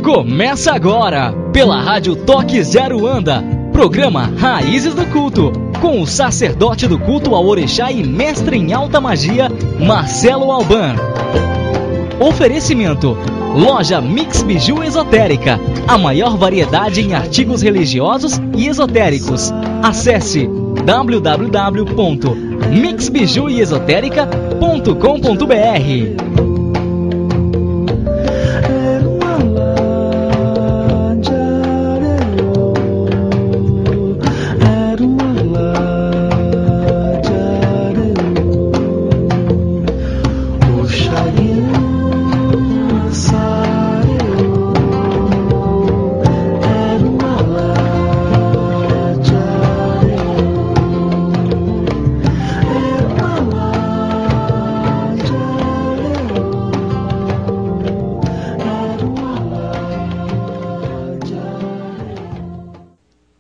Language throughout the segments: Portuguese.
Começa agora, pela Rádio Toque Zero Anda, programa Raízes do Culto, com o sacerdote do culto ao Orixá e mestre em alta magia, Marcelo Alban. Oferecimento: Loja Mix Biju Esotérica, a maior variedade em artigos religiosos e esotéricos. Acesse www.mixbijueesotérica.com.br.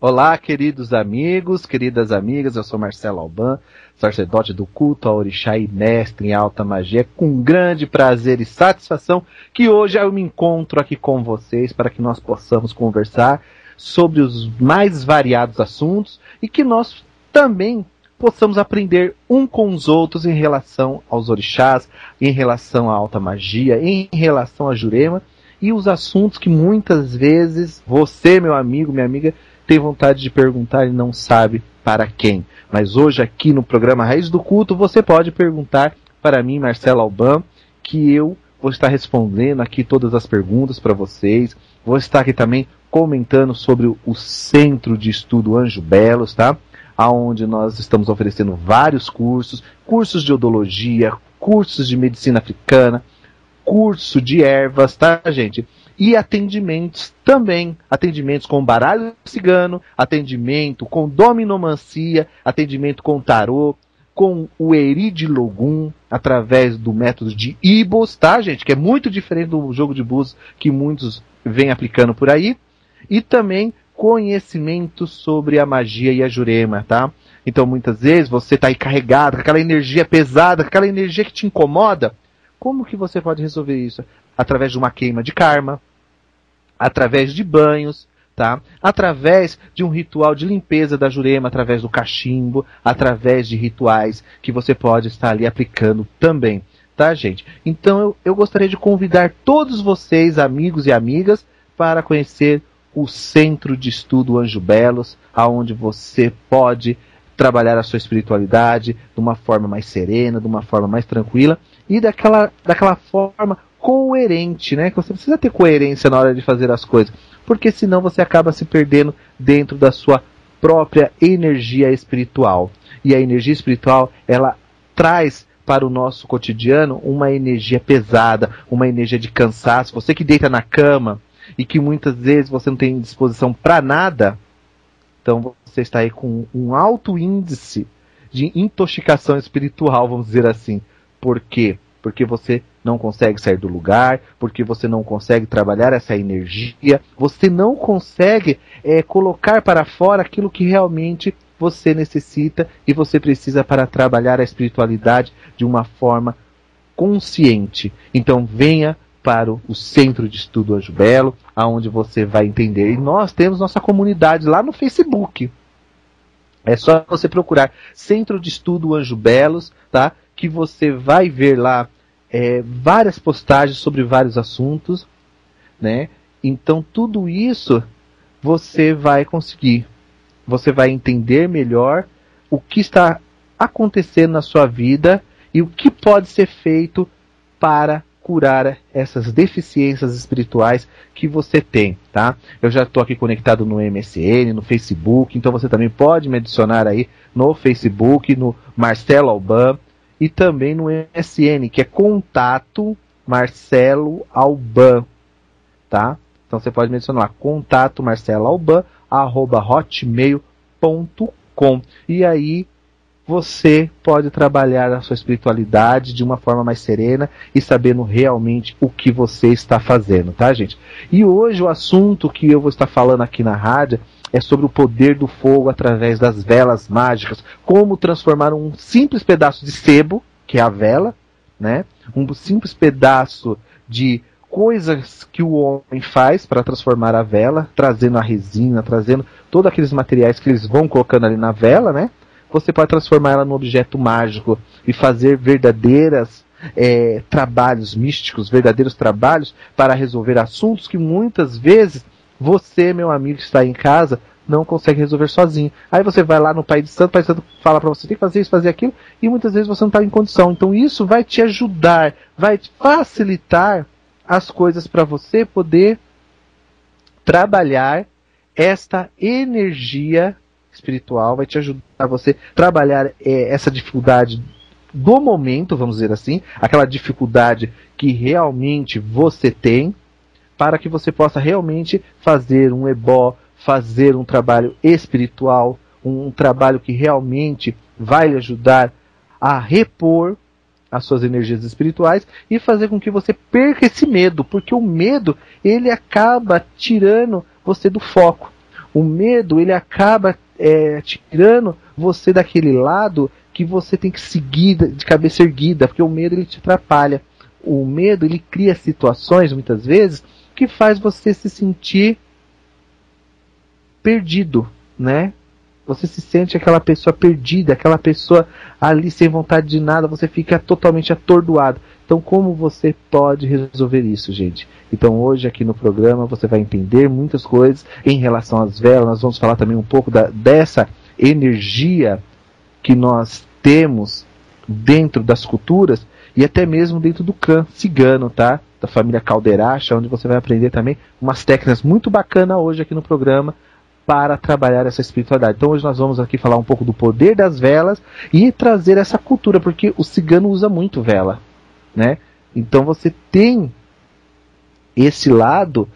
Olá, queridos amigos, queridas amigas, eu sou Marcelo Alban, sacerdote do culto ao Orixá e mestre em alta magia, com grande prazer e satisfação que hoje eu me encontro aqui com vocês para que nós possamos conversar sobre os mais variados assuntos e que nós também possamos aprender um com os outros em relação aos orixás, em relação à alta magia, em relação a Jurema e os assuntos que muitas vezes você, meu amigo, minha amiga, tem vontade de perguntar e não sabe para quem. Mas hoje aqui no programa Raiz do Culto você pode perguntar para mim, Marcelo Alban, que eu vou estar respondendo aqui todas as perguntas para vocês. Vou estar aqui também comentando sobre o Centro de Estudo Anjo Belos, tá? Onde nós estamos oferecendo vários cursos, cursos de odologia, cursos de medicina africana, curso de ervas, tá, gente? E atendimentos também, atendimentos com baralho cigano, atendimento com dominomancia, atendimento com tarô, com o Eride Logum, através do método de Ibos, tá, gente? Que é muito diferente do jogo de búzios que muitos vêm aplicando por aí. E também conhecimento sobre a magia e a Jurema, tá? Então, muitas vezes, você está aí carregado, com aquela energia pesada, com aquela energia que te incomoda. Como que você pode resolver isso? Através de uma queima de karma, através de banhos, tá? Através de um ritual de limpeza da Jurema, através do cachimbo, através de rituais que você pode estar ali aplicando também, tá, gente? Então eu gostaria de convidar todos vocês, amigos e amigas, para conhecer o Centro de Estudo Anjo Belos, aonde você pode trabalhar a sua espiritualidade de uma forma mais serena, de uma forma mais tranquila e daquela forma coerente, né? Que você precisa ter coerência na hora de fazer as coisas, porque senão você acaba se perdendo dentro da sua própria energia espiritual. E a energia espiritual, ela traz para o nosso cotidiano uma energia pesada, uma energia de cansaço. Você que deita na cama e que muitas vezes você não tem disposição para nada, então você está aí com um alto índice de intoxicação espiritual, vamos dizer assim. Por quê? Porque você não consegue sair do lugar, porque você não consegue trabalhar essa energia, você não consegue colocar para fora aquilo que realmente você necessita e você precisa para trabalhar a espiritualidade de uma forma consciente. Então venha para o Centro de Estudo Anjo Belo, aonde você vai entender. E nós temos nossa comunidade lá no Facebook. É só você procurar Centro de Estudo Anjo Belos, tá? Que você vai ver lá várias postagens sobre vários assuntos, né? Então tudo isso você vai conseguir. Você vai entender melhor o que está acontecendo na sua vida e o que pode ser feito para curar essas deficiências espirituais que você tem, tá? Eu já estou aqui conectado no MSN, no Facebook, então você também pode me adicionar aí no Facebook, no Marcelo Alban, e também no MSN, que é Contato Marcelo Alban, tá? Então você pode me adicionar lá, Contato Marcelo Alban, @hotmail.com. E aí você pode trabalhar a sua espiritualidade de uma forma mais serena e sabendo realmente o que você está fazendo, tá, gente? E hoje o assunto que eu vou estar falando aqui na rádio é sobre o poder do fogo através das velas mágicas, como transformar um simples pedaço de sebo, que é a vela, né? Um simples pedaço de coisas que o homem faz para transformar a vela, trazendo a resina, trazendo todos aqueles materiais que eles vão colocando ali na vela, né? Você pode transformar ela num objeto mágico e fazer verdadeiros trabalhos místicos, verdadeiros trabalhos para resolver assuntos que muitas vezes você, meu amigo, que está aí em casa, não consegue resolver sozinho. Aí você vai lá no Pai de Santo, o Pai de Santo fala para você, tem que fazer isso, fazer aquilo, e muitas vezes você não está em condição. Então isso vai te ajudar, vai te facilitar as coisas para você poder trabalhar esta energia espiritual, vai te ajudar a você trabalhar essa dificuldade do momento, vamos dizer assim, aquela dificuldade que realmente você tem, para que você possa realmente fazer um ebó, fazer um trabalho espiritual, um trabalho que realmente vai lhe ajudar a repor as suas energias espirituais e fazer com que você perca esse medo, porque o medo, ele acaba tirando você do foco. O medo, ele acaba tirando você daquele lado que você tem que seguir de cabeça erguida, porque o medo, ele te atrapalha. O medo, ele cria situações, muitas vezes, que faz você se sentir perdido, né? Você se sente aquela pessoa perdida, aquela pessoa ali sem vontade de nada, você fica totalmente atordoado. Então, como você pode resolver isso, gente? Então, hoje aqui no programa você vai entender muitas coisas em relação às velas. Nós vamos falar também um pouco dessa energia que nós temos dentro das culturas e até mesmo dentro do clã cigano, tá? Da família Caldeiracha, onde você vai aprender também umas técnicas muito bacanas hoje aqui no programa para trabalhar essa espiritualidade. Então hoje nós vamos aqui falar um pouco do poder das velas e trazer essa cultura, porque o cigano usa muito vela, né? Então você tem esse lado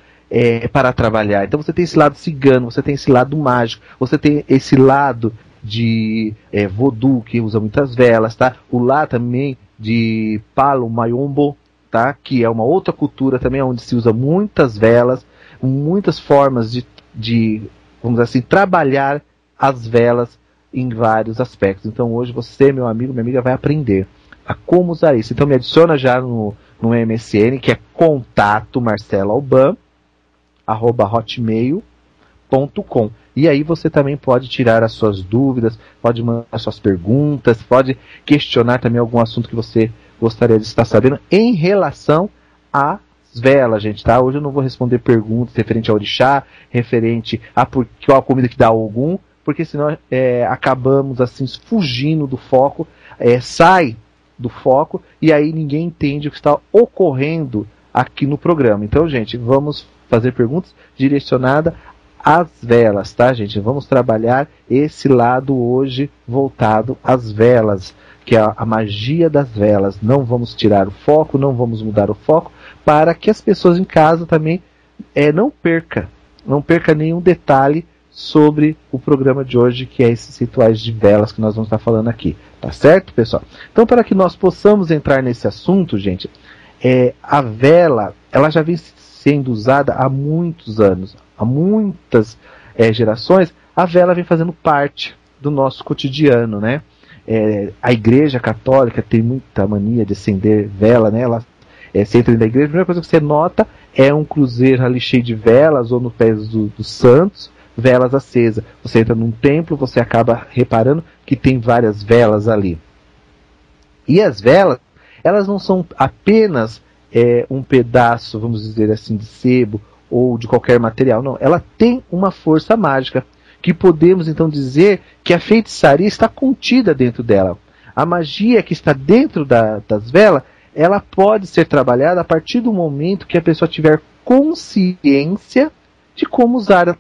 para trabalhar. Então você tem esse lado cigano, você tem esse lado mágico, você tem esse lado de voodoo, que usa muitas velas, tá? O lá também de Palo Mayombo, tá? Que é uma outra cultura também onde se usa muitas velas, muitas formas de vamos dizer assim, trabalhar as velas em vários aspectos. Então hoje você, meu amigo, minha amiga, vai aprender a como usar isso. Então me adiciona já no MSN, que é contato marceloalban@hotmail.com. E aí você também pode tirar as suas dúvidas, pode mandar as suas perguntas, pode questionar também algum assunto que você gostaria de estar sabendo em relação a velas, gente, tá? Hoje eu não vou responder perguntas referente ao orixá, referente a qual comida que dá algum, porque senão acabamos assim fugindo do foco, sai do foco e aí ninguém entende o que está ocorrendo aqui no programa. Então, gente, vamos fazer perguntas direcionadas às velas, tá, gente? Vamos trabalhar esse lado hoje voltado às velas, que é a magia das velas. Não vamos tirar o foco, não vamos mudar o foco, para que as pessoas em casa também não perca nenhum detalhe sobre o programa de hoje, que é esses rituais de velas que nós vamos estar falando aqui. Tá certo, pessoal? Então, para que nós possamos entrar nesse assunto, gente, a vela, ela já vem sendo usada há muitos anos, há muitas gerações. A vela vem fazendo parte do nosso cotidiano, né? A Igreja Católica tem muita mania de acender vela, né? Você entra na igreja, a primeira coisa que você nota é um cruzeiro ali cheio de velas, ou no pé dos santos, velas acesas. Você entra num templo, você acaba reparando que tem várias velas ali. E as velas, elas não são apenas um pedaço, vamos dizer assim, de sebo ou de qualquer material, não. Ela tem uma força mágica, que podemos então dizer que a feitiçaria está contida dentro dela. A magia que está dentro das velas, ela pode ser trabalhada a partir do momento que a pessoa tiver consciência de como usar.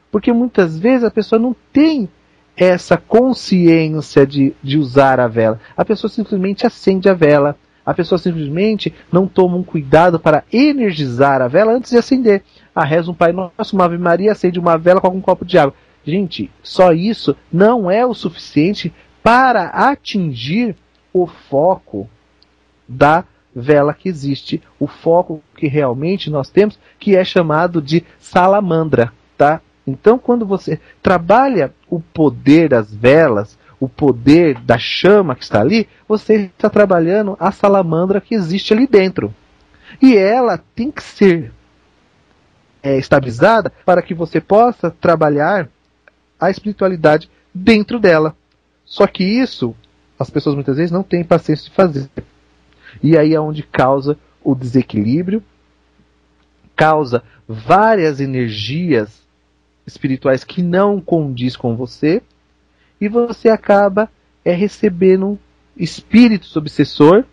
Porque muitas vezes a pessoa não tem essa consciência de usar a vela. A pessoa simplesmente acende a vela. A pessoa simplesmente não toma um cuidado para energizar a vela antes de acender. Reza um Pai Nosso, uma Ave Maria, acende uma vela com algum copo de água. Gente, só isso não é o suficiente para atingir o foco da vela que existe, o foco que realmente nós temos, que é chamado de salamandra, tá? Então, quando você trabalha o poder das velas, o poder da chama que está ali, você está trabalhando a salamandra que existe ali dentro. E ela tem que ser estabilizada para que você possa trabalhar a espiritualidade dentro dela. Só que isso, as pessoas muitas vezes não têm paciência de fazer. E aí é onde causa o desequilíbrio, causa várias energias espirituais que não condiz com você, e você acaba recebendo espíritos obsessor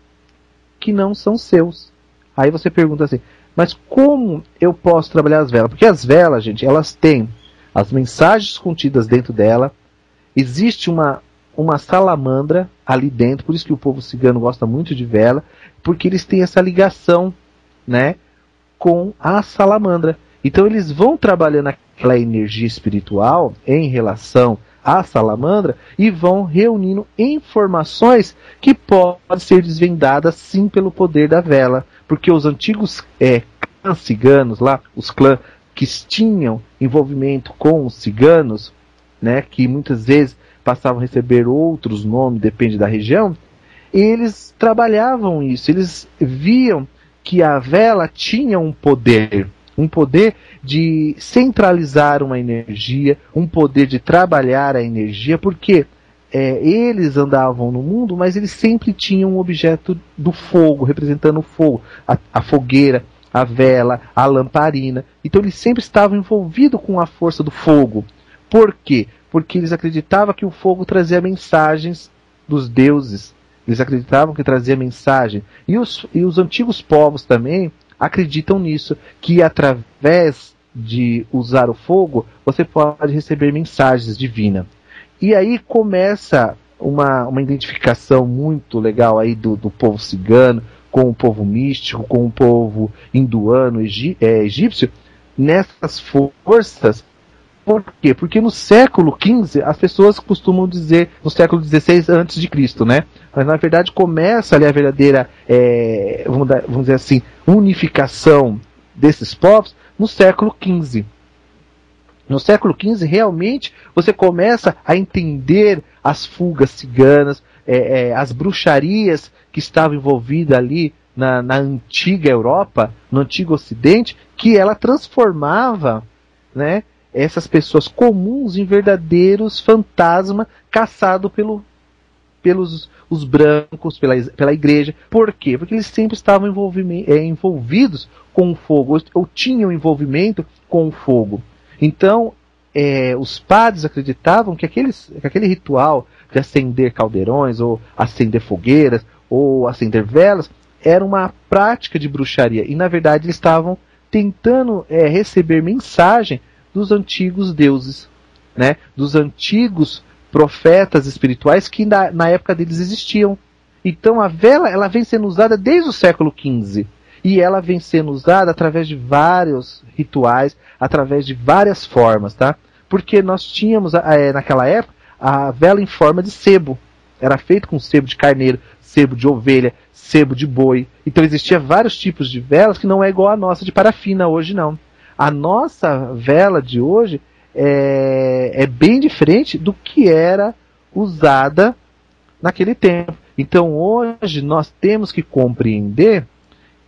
que não são seus. Aí você pergunta assim, mas como eu posso trabalhar as velas? Porque as velas, gente, elas têm as mensagens contidas dentro dela, existe uma salamandra ali dentro, por isso que o povo cigano gosta muito de vela, porque eles têm essa ligação, né, com a salamandra. Então eles vão trabalhando aquela energia espiritual em relação à salamandra e vão reunindo informações que podem ser desvendadas sim pelo poder da vela. Porque os antigos clãs ciganos lá, os clãs que tinham envolvimento com os ciganos, né, que muitas vezes passavam a receber outros nomes, depende da região, eles trabalhavam isso, eles viam que a vela tinha um poder de centralizar uma energia, um poder de trabalhar a energia, porque eles andavam no mundo, mas eles sempre tinham um objeto do fogo, representando o fogo, a fogueira, a vela, a lamparina. Então eles sempre estavam envolvidos com a força do fogo. Por quê? Porque eles acreditavam que o fogo trazia mensagens dos deuses. Eles acreditavam que trazia mensagem. E os antigos povos também acreditam nisso, que através de usar o fogo, você pode receber mensagens divinas. E aí começa uma identificação muito legal aí do povo cigano, com o povo místico, com o povo hinduano, egípcio, nessas forças. Por quê? Porque no século XV, as pessoas costumam dizer, no século XVI antes de Cristo, né? Mas na verdade começa ali a verdadeira, vamos dizer assim, unificação desses povos no século XV. No século XV, realmente, você começa a entender as fugas ciganas, as bruxarias que estavam envolvidas ali na antiga Europa, no antigo Ocidente, que ela transformava, né, essas pessoas comuns em verdadeiros fantasmas caçados pelos os brancos, pela igreja. Por quê? Porque eles sempre estavam envolvidos com o fogo, ou tinham envolvimento com o fogo. Então, os padres acreditavam que aquele ritual de acender caldeirões, ou acender fogueiras, ou acender velas, era uma prática de bruxaria. E, na verdade, eles estavam tentando receber mensagem dos antigos deuses, né? Dos antigos profetas espirituais que na época deles existiam. Então a vela ela vem sendo usada desde o século XV. E ela vem sendo usada através de vários rituais, através de várias formas, tá? Porque nós tínhamos, naquela época, a vela em forma de sebo. Era feito com sebo de carneiro, sebo de ovelha, sebo de boi. Então existia vários tipos de velas que não é igual a nossa de parafina hoje, não. A nossa vela de hoje é bem diferente do que era usada naquele tempo. Então hoje nós temos que compreender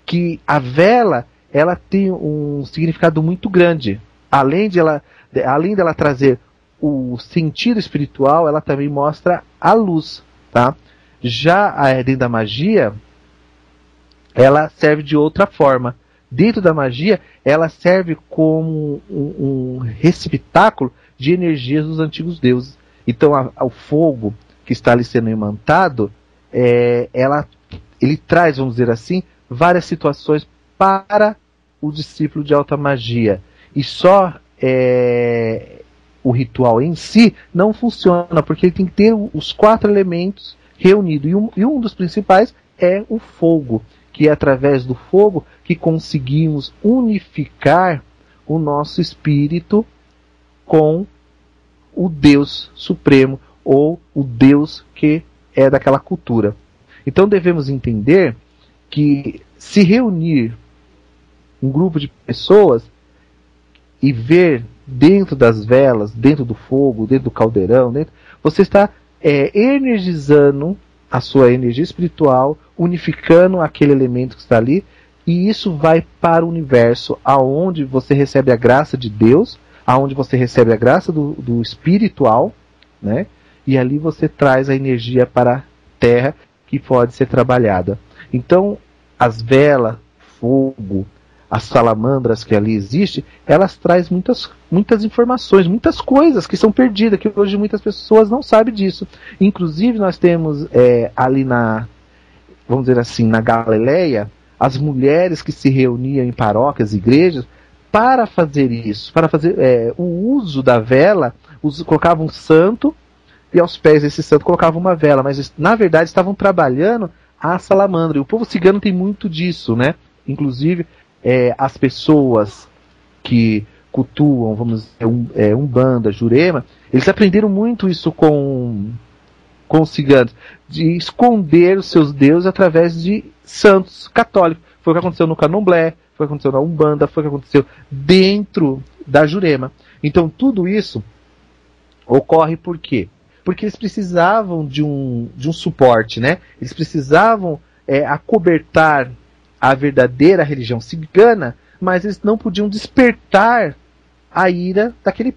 que a vela ela tem um significado muito grande. Além dela trazer o sentido espiritual, ela também mostra a luz. Tá? Já dentro da magia, ela serve de outra forma. Dentro da magia, ela serve como um receptáculo de energias dos antigos deuses. Então, o fogo que está ali sendo imantado, ele traz, vamos dizer assim, várias situações para o discípulo de alta magia. E só o ritual em si não funciona, porque ele tem que ter os 4 elementos reunidos. E um dos principais é o fogo, que é através do fogo que conseguimos unificar o nosso espírito com o Deus Supremo, ou o Deus que é daquela cultura. Então devemos entender que se reunir um grupo de pessoas e ver dentro das velas, dentro do fogo, dentro do caldeirão, você está energizando a sua energia espiritual, unificando aquele elemento que está ali, e isso vai para o universo, aonde você recebe a graça de Deus, aonde você recebe a graça do espiritual, né? E ali você traz a energia para a Terra, que pode ser trabalhada. Então, as velas, fogo, as salamandras que ali existem, elas trazem muitas informações, muitas coisas que são perdidas, que hoje muitas pessoas não sabem disso. Inclusive, nós temos ali vamos dizer assim, na Galileia, as mulheres que se reuniam em paróquias, igrejas, para fazer isso, para fazer o uso da vela, colocavam um santo, e aos pés desse santo colocavam uma vela, mas na verdade estavam trabalhando a salamandra. E o povo cigano tem muito disso, né? Inclusive, as pessoas que cultuam, vamos dizer, Umbanda, Jurema, eles aprenderam muito isso com os ciganos, de esconder os seus deuses através de santos católicos. Foi o que aconteceu no Candomblé, foi o que aconteceu na Umbanda, foi o que aconteceu dentro da Jurema. Então tudo isso ocorre por quê? Porque eles precisavam de um suporte, né? Eles precisavam acobertar a verdadeira religião cigana, mas eles não podiam despertar a ira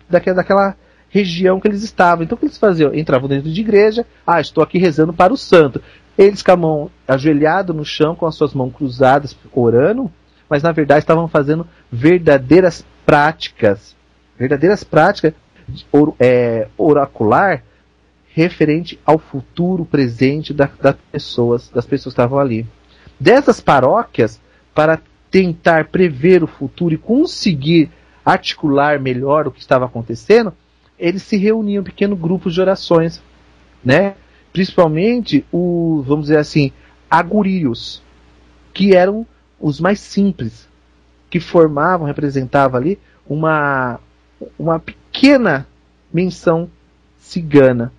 daquela região que eles estavam. Então o que eles faziam? Entravam dentro de igreja, estou aqui rezando para o santo. Eles com a mão ajoelhada no chão, com as suas mãos cruzadas, orando, mas na verdade estavam fazendo verdadeiras práticas oracular, referente ao futuro presente das pessoas que estavam ali. Dessas paróquias, para tentar prever o futuro e conseguir articular melhor o que estava acontecendo, eles se reuniam em pequenos grupos de orações, né? Principalmente vamos dizer assim, agurios, que eram os mais simples, que representavam ali uma pequena menção cigana.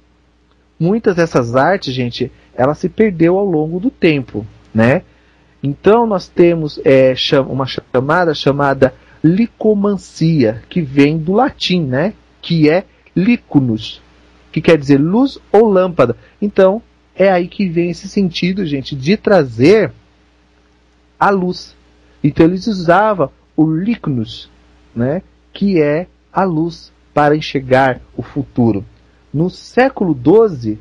Muitas dessas artes, gente, ela se perdeu ao longo do tempo, né? Então nós temos uma chamada licomancia, que vem do latim, né? Que é liconus, que quer dizer luz ou lâmpada. Então é aí que vem esse sentido, gente, de trazer a luz. Então eles usavam o liconus, né? Que é a luz para enxergar o futuro. No século XII,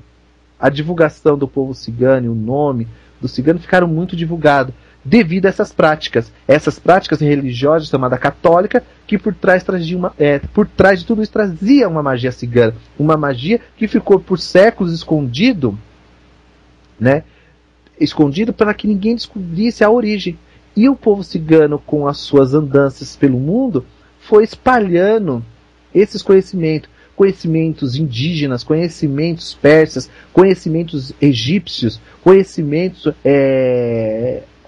a divulgação do povo cigano e o nome do cigano ficaram muito divulgados devido a essas práticas religiosas chamada católica, que por trás de tudo isso trazia uma magia cigana, uma magia que ficou por séculos escondido, né? Escondido para que ninguém descobrisse a origem. E o povo cigano, com as suas andanças pelo mundo, foi espalhando esses conhecimentos indígenas, conhecimentos persas, conhecimentos egípcios, conhecimentos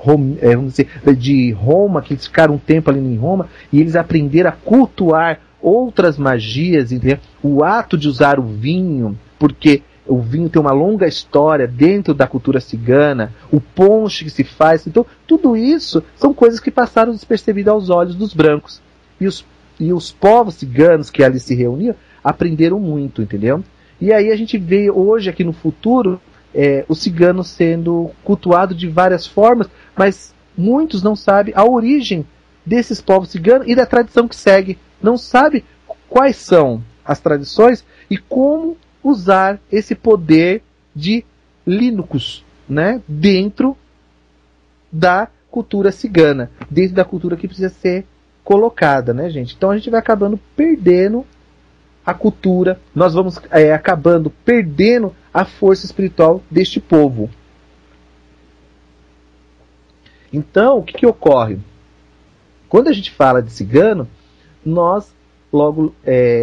vamos dizer, de Roma, que eles ficaram um tempo ali em Roma, e eles aprenderam a cultuar outras magias, entendeu? O ato de usar o vinho, porque o vinho tem uma longa história dentro da cultura cigana, o ponche que se faz, então tudo isso são coisas que passaram despercebidas aos olhos dos brancos. E os povos ciganos que ali se reuniam aprenderam muito, entendeu? E aí a gente vê hoje aqui no futuro o cigano sendo cultuado de várias formas, mas muitos não sabem a origem desses povos ciganos e da tradição que segue. Não sabem quais são as tradições e como usar esse poder de Linux, né, dentro da cultura cigana, dentro da cultura que precisa ser colocada, né, gente? Então a gente vai acabando perdendo a cultura, nós vamos acabando perdendo a força espiritual deste povo. Então, o que ocorre? Quando a gente fala de cigano, nós logo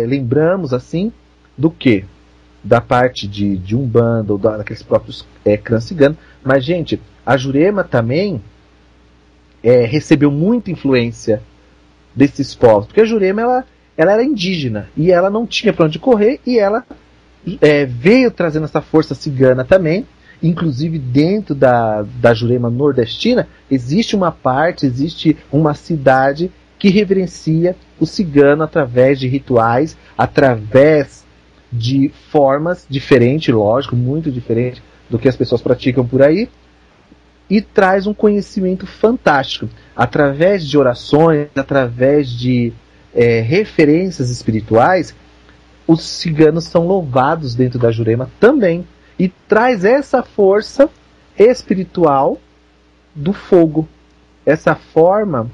lembramos assim do quê? Da parte de Umbanda, ou daqueles próprios clãs ciganos. Mas, gente, a Jurema também recebeu muita influência desses povos, porque a Jurema ela era indígena e ela não tinha para onde correr, e ela veio trazendo essa força cigana também. Inclusive dentro da Jurema nordestina existe uma cidade que reverencia o cigano através de rituais, através de formas diferentes, lógico, muito diferente do que as pessoas praticam por aí, e traz um conhecimento fantástico. Através de orações, através de referências espirituais, os ciganos são louvados dentro da Jurema também. E traz essa força espiritual do fogo. Essa forma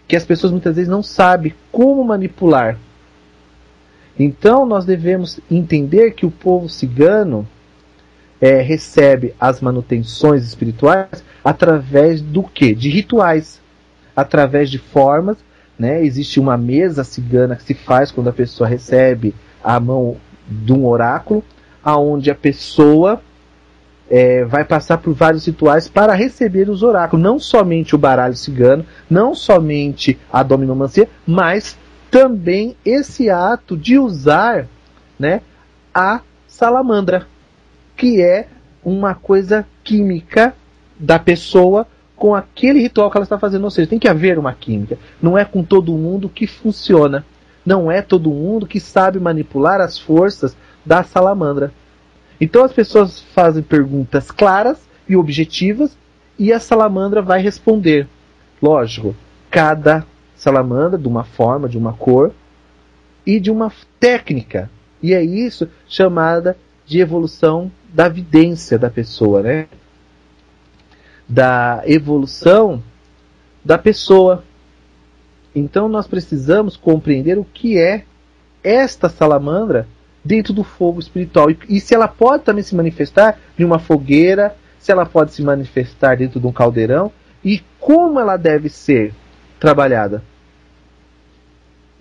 que as pessoas muitas vezes não sabem como manipular. Então nós devemos entender que o povo cigano recebe as manutenções espirituais através do quê? De rituais, através de formas, né? Existe uma mesa cigana que se faz quando a pessoa recebe a mão de um oráculo, aonde a pessoa vai passar por vários rituais para receber os oráculos, não somente o baralho cigano, não somente a dominomancia, mas também esse ato de usar, né, a salamandra, que é uma coisa química da pessoa com aquele ritual que ela está fazendo. Ou seja, tem que haver uma química. Não é com todo mundo que funciona. Não é todo mundo que sabe manipular as forças da salamandra. Então as pessoas fazem perguntas claras e objetivas e a salamandra vai responder. Lógico, cada salamandra de uma forma, de uma cor e de uma técnica. E é isso chamada de evolução da vidência da pessoa, né? Da evolução da pessoa. Então nós precisamos compreender o que é esta salamandra dentro do fogo espiritual. E se ela pode também se manifestar em uma fogueira, se ela pode se manifestar dentro de um caldeirão, e como ela deve ser trabalhada.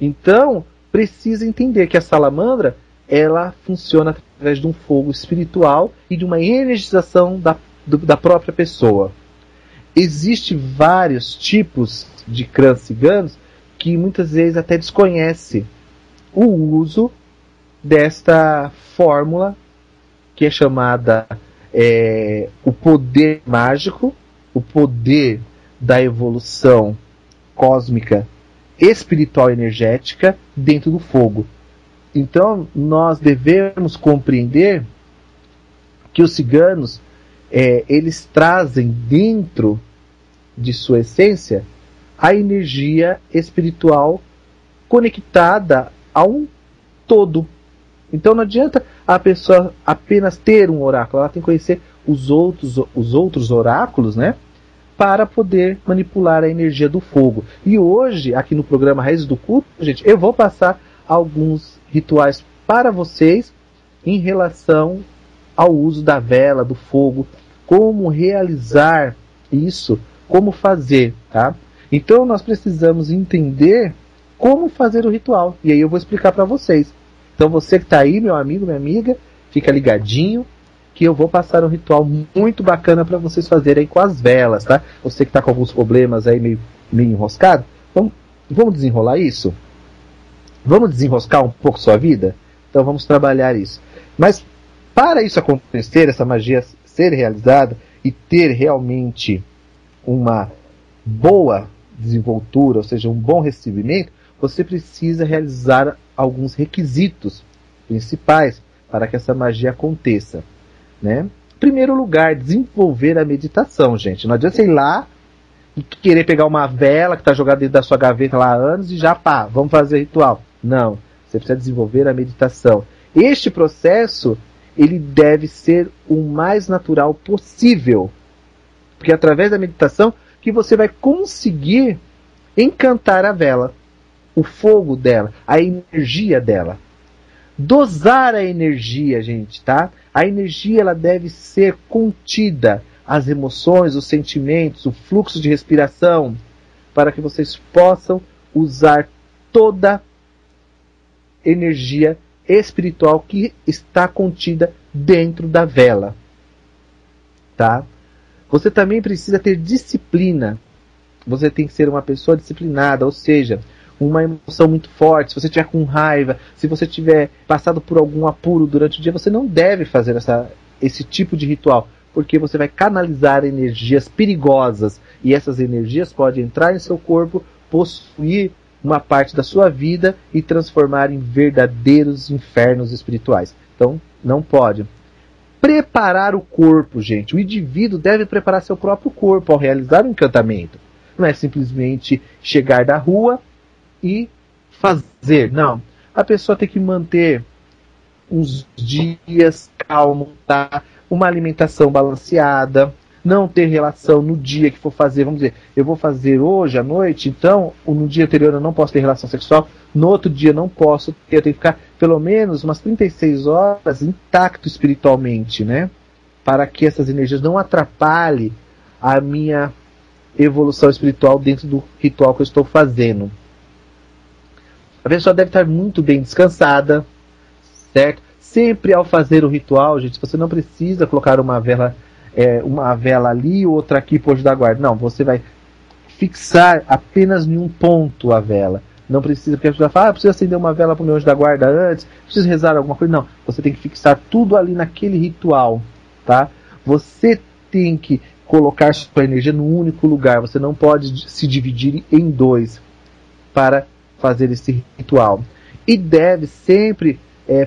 Então, precisa entender que a salamandra, ela funciona através de um fogo espiritual e de uma energização da própria pessoa. Existem vários tipos de crãs ciganos que muitas vezes até desconhecem o uso desta fórmula que é chamada o poder mágico, o poder da evolução cósmica, espiritual e energética dentro do fogo. Então nós devemos compreender que os ciganos eles trazem dentro de sua essência a energia espiritual conectada a um todo. Então não adianta a pessoa apenas ter um oráculo, ela tem que conhecer os outros oráculos, né, para poder manipular a energia do fogo. E hoje, aqui no programa Raízes do Culto, gente, eu vou passar alguns rituais para vocês em relação ao uso da vela, do fogo, como realizar isso, como fazer, tá? Então nós precisamos entender como fazer o ritual, e aí eu vou explicar para vocês. Então você que está aí, meu amigo, minha amiga, fica ligadinho, que eu vou passar um ritual muito bacana para vocês fazerem com as velas, tá? Você que está com alguns problemas aí meio enroscado, vamos desenrolar isso? Vamos desenroscar um pouco sua vida? Então vamos trabalhar isso. Mas para isso acontecer, essa magia ser realizada e ter realmente uma boa desenvoltura, ou seja, um bom recebimento, você precisa realizar alguns requisitos principais para que essa magia aconteça, né? Em primeiro lugar, desenvolver a meditação, gente. Não adianta você ir lá e querer pegar uma vela que está jogada dentro da sua gaveta lá há anos e já, vamos fazer ritual. Não, você precisa desenvolver a meditação. Este processo, ele deve ser o mais natural possível, porque é através da meditação que você vai conseguir encantar a vela, o fogo dela, a energia dela. Dosar a energia, gente, tá? A energia, ela deve ser contida, as emoções, os sentimentos, o fluxo de respiração, para que vocês possam usar toda a energia espiritual que está contida dentro da vela, tá? Você também precisa ter disciplina. Você tem que ser uma pessoa disciplinada, ou seja, uma emoção muito forte. Se você estiver com raiva, se você tiver passado por algum apuro durante o dia, você não deve fazer esse tipo de ritual. porque você vai canalizar energias perigosas, e essas energias podem entrar em seu corpo, possuir uma parte da sua vida e transformar em verdadeiros infernos espirituais. Então, não pode. Preparar o corpo, gente. O indivíduo deve preparar seu próprio corpo ao realizar o encantamento. Não é simplesmente chegar da rua e fazer. Não. A pessoa tem que manter uns dias calmo, tá? Uma alimentação balanceada, não ter relação no dia que for fazer. Vamos dizer, eu vou fazer hoje à noite, então no dia anterior eu não posso ter relação sexual, no outro dia não posso ter, eu tenho que ficar pelo menos umas 36 horas intacto espiritualmente, né? Para que essas energias não atrapalhem a minha evolução espiritual dentro do ritual que eu estou fazendo. A pessoa deve estar muito bem descansada, certo? Sempre ao fazer o ritual, gente, você não precisa colocar uma vela ali, outra aqui por da guarda. Não, você vai fixar apenas em um ponto a vela. Não precisa, porque a pessoa fala, precisa acender uma vela para o meu anjo da guarda antes, precisa rezar alguma coisa. Não, você tem que fixar tudo ali naquele ritual, tá? Você tem que colocar sua energia num único lugar. Você não pode se dividir em dois para fazer esse ritual. E deve sempre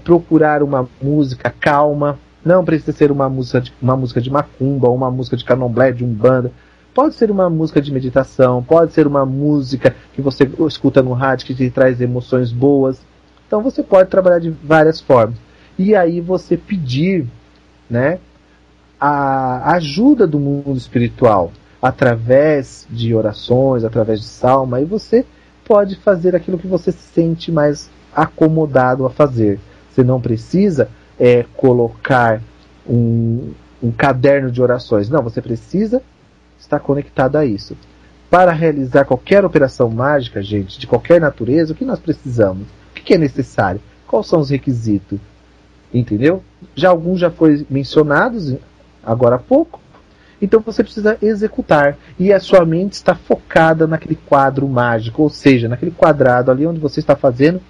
procurar uma música calma. Não precisa ser uma música de macumba, ou uma música de candomblé, de umbanda. Pode ser uma música de meditação, pode ser uma música que você escuta no rádio, que te traz emoções boas. Então você pode trabalhar de várias formas. E aí você pedir, né, a ajuda do mundo espiritual, através de orações, através de salmo. Aí você pode fazer aquilo que você se sente mais acomodado a fazer. Você não precisa colocar um caderno de orações. Não, você precisa estar conectado a isso. Para realizar qualquer operação mágica, gente, de qualquer natureza, o que nós precisamos? O que é necessário? Quais são os requisitos? Entendeu? Alguns já foram mencionados agora há pouco. Então você precisa executar. E a sua mente está focada naquele quadro mágico, ou seja, naquele quadrado ali onde você está fazendo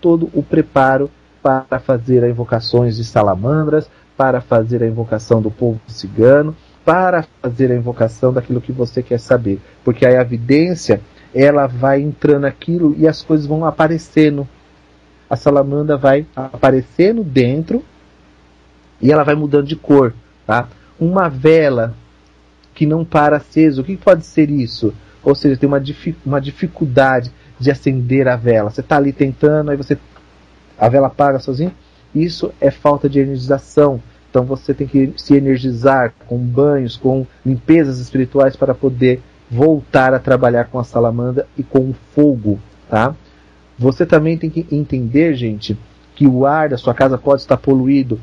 todo o preparo para fazer as invocações de salamandras, para fazer a invocação do povo cigano, para fazer a invocação daquilo que você quer saber. Porque aí a vidência, ela vai entrando naquilo e as coisas vão aparecendo. A salamandra vai aparecendo dentro e ela vai mudando de cor, tá? Uma vela que não para acesa, o que pode ser isso? Ou seja, tem uma dificuldade de acender a vela. Você está ali tentando, aí a vela apaga sozinha. Isso é falta de energização. Então você tem que se energizar com banhos, com limpezas espirituais para poder voltar a trabalhar com a salamandra e com o fogo, tá? Você também tem que entender, gente, que o ar da sua casa pode estar poluído,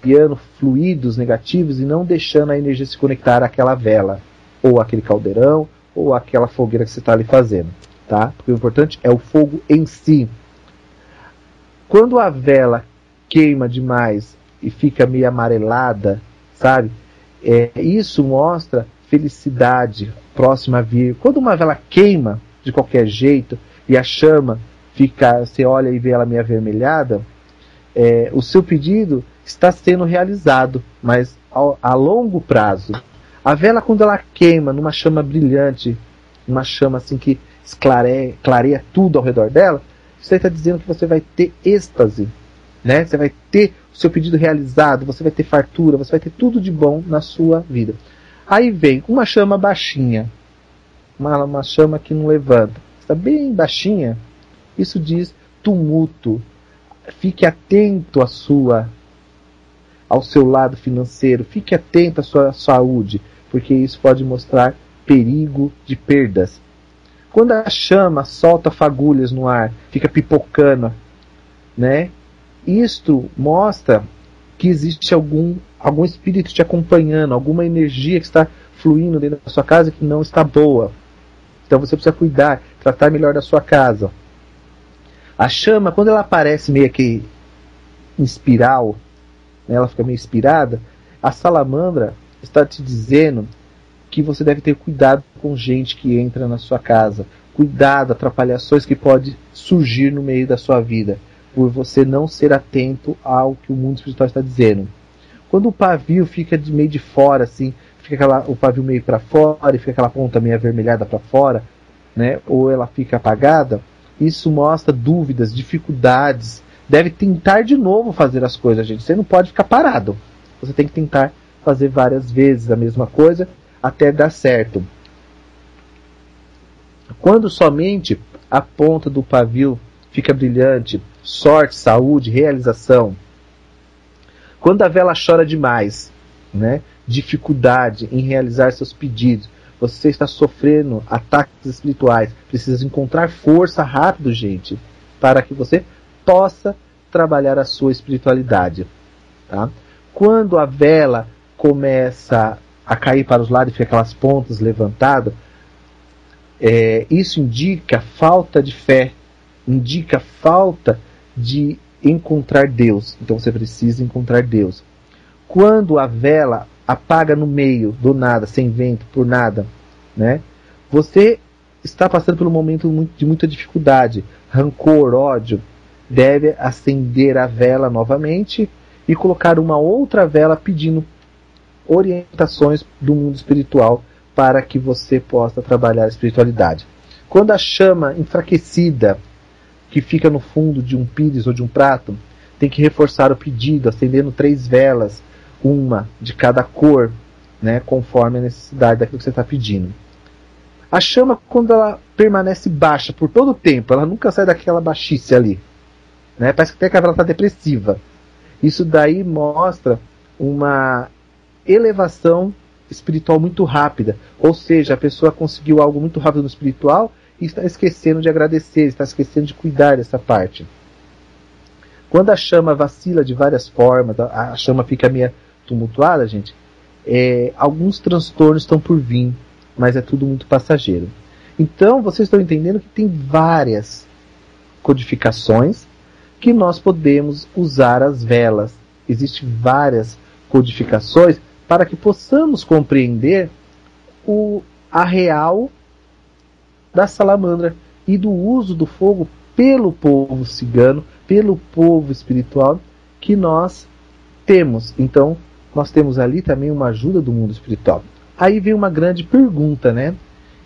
criando fluidos negativos e não deixando a energia se conectar àquela vela, ou aquele caldeirão, ou aquela fogueira que você está ali fazendo, tá? Porque o importante é o fogo em si. Quando a vela queima demais e fica meio amarelada, sabe? Isso mostra felicidade próxima a vir. Quando uma vela queima de qualquer jeito e a chama fica, você olha e vê ela meio avermelhada, o seu pedido está sendo realizado, mas a longo prazo. A vela, quando ela queima numa chama brilhante, uma chama assim que clareia tudo ao redor dela, isso está dizendo que você vai ter êxtase, né? Você vai ter o seu pedido realizado, você vai ter fartura, você vai ter tudo de bom na sua vida. Aí vem uma chama baixinha, uma chama que não levanta, está bem baixinha, isso diz tumulto. Fique atento ao seu lado financeiro, fique atento à sua saúde, porque isso pode mostrar perigo de perdas. Quando a chama solta fagulhas no ar, fica pipocando, né? Isto mostra que existe algum espírito te acompanhando, alguma energia que está fluindo dentro da sua casa que não está boa. Então você precisa cuidar, tratar melhor da sua casa. A chama, quando ela aparece meio que em espiral, né, ela fica meio inspirada, a salamandra está te dizendo que você deve ter cuidado com gente que entra na sua casa. Cuidado, atrapalhações que podem surgir no meio da sua vida, por você não ser atento ao que o mundo espiritual está dizendo. Quando o pavio fica meio de fora, assim, fica o pavio meio para fora e fica aquela ponta meio avermelhada para fora, né? Ou ela fica apagada, isso mostra dúvidas, dificuldades. Deve tentar de novo fazer as coisas, gente. Você não pode ficar parado. Você tem que tentar fazer várias vezes a mesma coisa até dar certo. Quando somente a ponta do pavio fica brilhante, sorte, saúde, realização. Quando a vela chora demais, né? Dificuldade em realizar seus pedidos, você está sofrendo ataques espirituais, precisa encontrar força rápido, gente, para que você possa trabalhar a sua espiritualidade. Tá? Quando a vela começa a cair para os lados e fica aquelas pontas levantadas, isso indica falta de fé, indica falta de encontrar Deus. Então você precisa encontrar Deus. Quando a vela apaga no meio, do nada, sem vento, por nada, né? Você está passando por um momento de muita dificuldade, rancor, ódio. Deve acender a vela novamente e colocar uma outra vela pedindo orientações do mundo espiritual para que você possa trabalhar a espiritualidade. Quando a chama enfraquecida que fica no fundo de um pires ou de um prato, tem que reforçar o pedido, acendendo 3 velas, uma de cada cor, né, conforme a necessidade daquilo que você está pedindo. A chama, quando ela permanece baixa por todo o tempo, ela nunca sai daquela baixice ali, né, parece que até que ela está depressiva. Isso daí mostra uma elevação espiritual muito rápida, ou seja, a pessoa conseguiu algo muito rápido no espiritual e está esquecendo de agradecer, está esquecendo de cuidar dessa parte. Quando a chama vacila de várias formas, a chama fica meio tumultuada, gente, alguns transtornos estão por vir, mas é tudo muito passageiro. Então, vocês estão entendendo que tem várias codificações que nós podemos usar as velas. Existem várias codificações para que possamos compreender a real da salamandra e do uso do fogo pelo povo cigano, pelo povo espiritual que nós temos. Então, nós temos ali também uma ajuda do mundo espiritual. Aí vem uma grande pergunta, né?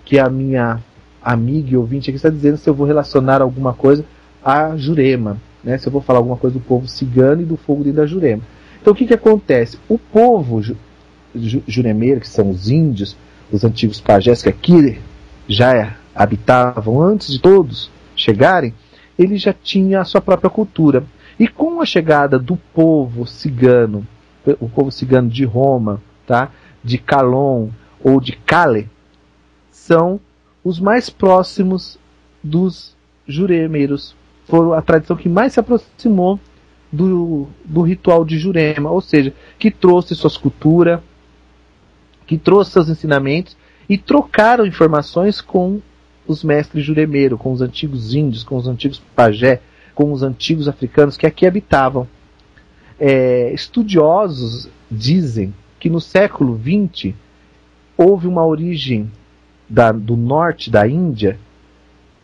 Que a minha amiga e ouvinte aqui está dizendo se eu vou relacionar alguma coisa a Jurema, né? Se eu vou falar alguma coisa do povo cigano e do fogo dentro da Jurema. Então, o que acontece? O povo juremeiro, que são os índios, os antigos pajés que aqui já habitavam antes de todos chegarem, ele já tinha a sua própria cultura. E com a chegada do povo cigano, o povo cigano de Roma, tá? De Calon ou de Cale, são os mais próximos dos juremeiros. Foram a tradição que mais se aproximou do ritual de Jurema, ou seja, que trouxe suas culturas, que trouxe seus ensinamentos e trocaram informações com os mestres juremeiros, com os antigos índios, com os antigos pajé, com os antigos africanos que aqui habitavam. Estudiosos dizem que no século XX houve uma origem do norte da Índia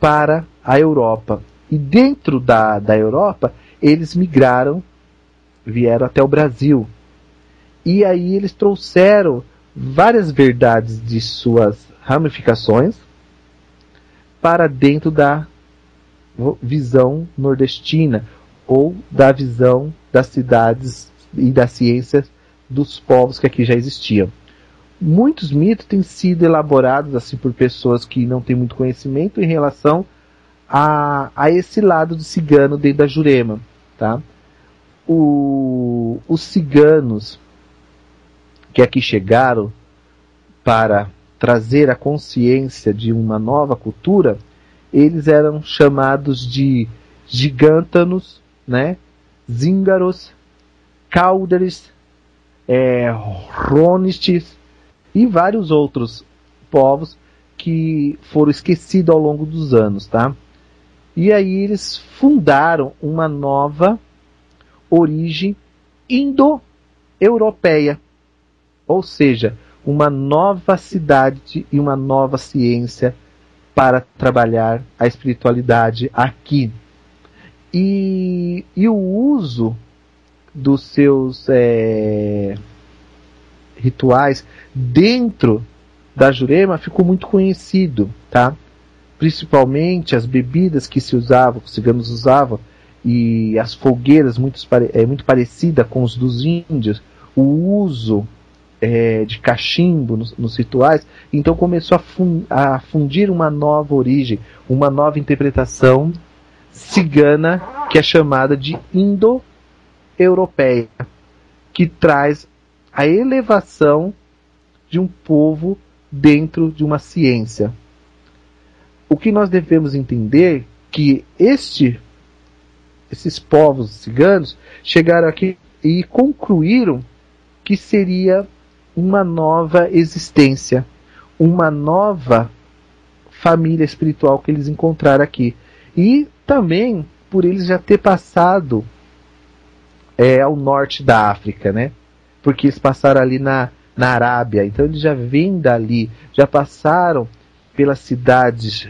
para a Europa. E dentro da Europa, eles migraram, vieram até o Brasil. E aí eles trouxeram várias verdades de suas ramificações para dentro da visão nordestina, ou da visão das cidades e das ciências dos povos que aqui já existiam. Muitos mitos têm sido elaborados assim por pessoas que não têm muito conhecimento em relação a esse lado do cigano dentro da Jurema. Tá? Os ciganos que aqui chegaram para trazer a consciência de uma nova cultura, eles eram chamados de gigântanos, né? Zíngaros, Cáuderes, Ronistes e vários outros povos que foram esquecidos ao longo dos anos, tá? E aí eles fundaram uma nova origem indo-europeia, ou seja, uma nova cidade e uma nova ciência para trabalhar a espiritualidade aqui. E o uso dos seus rituais dentro da Jurema ficou muito conhecido, tá? Principalmente as bebidas que se usavam, que os ciganos usavam, e as fogueiras muito parecida com os dos índios, o uso de cachimbo nos rituais, então começou a fundir uma nova origem, uma nova interpretação cigana, que é chamada de indo-europeia, que traz a elevação de um povo dentro de uma ciência. O que nós devemos entender que esses povos ciganos chegaram aqui e concluíram que seria uma nova existência, uma nova família espiritual que eles encontraram aqui. E também por eles já ter passado ao norte da África, né? Porque eles passaram ali na Arábia, então eles já vêm dali, já passaram pelas cidades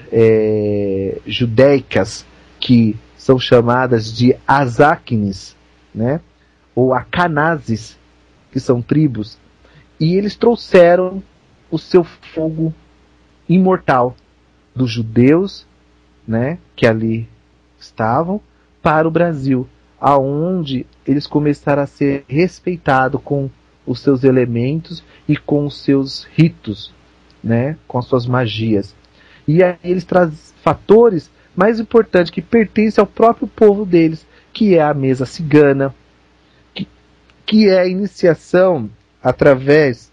judaicas, que são chamadas de Azáquines, né? Ou Acanazes, que são tribos, e eles trouxeram o seu fogo imortal dos judeus, né, que ali estavam, para o Brasil, aonde eles começaram a ser respeitados com os seus elementos e com os seus ritos, né, com as suas magias. E aí eles trazem fatores mais importantes que pertencem ao próprio povo deles, que é a mesa cigana, que é a iniciação através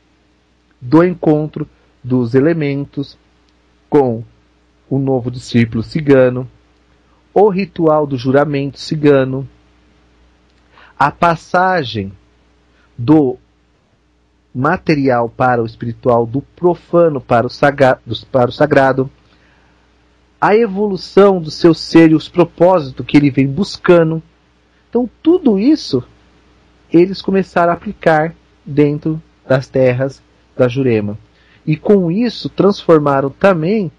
do encontro dos elementos com o novo discípulo cigano, o ritual do juramento cigano, a passagem do material para o espiritual, do profano para o sagrado, a evolução do seu ser e os propósitos que ele vem buscando. Então tudo isso eles começaram a aplicar dentro das terras da Jurema. E com isso transformaram também